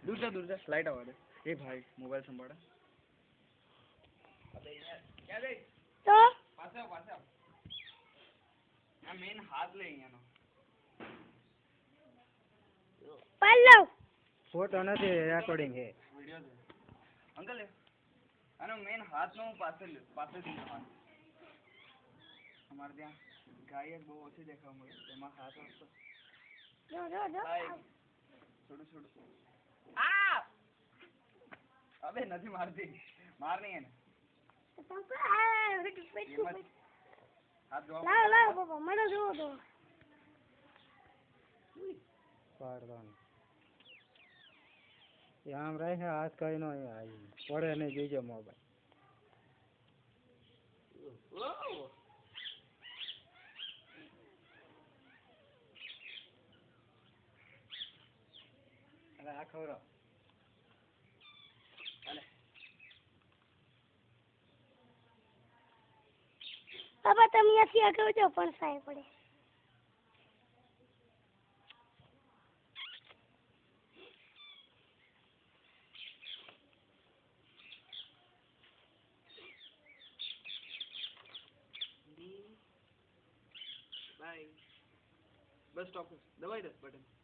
दूर जा स्लाइड आवा दे ए भाई मोबाइल संभाड़ा अबे यार क्या दे तो पास आओ मैं मेन हाथ ले અહીંયા નો पालो फोटो નથી રેકોર્ડિંગ છે વિડિયો છે અંકલ આનો મેન હાથ નો પાસે દીધો હાથ અમાર ત્યાં ગાય બહુ ઓછી દેખાવા મળે એમાં હાથ હતો જો છોડું આ અબે નથી મારતી માર નહીં એને તંકો આ પેટ હાથ ધો લાવ બાબા મને જો દો પાડવાનું આમ રહે છે હાથ કઈ નો પડે નહીં જોઈજો મોબાઈલ અરે આ ખવરો બાબા તમે અહીંયાથી આગળ જો પણ સાય પડે बाय बस स्टॉप दबाई दे बटन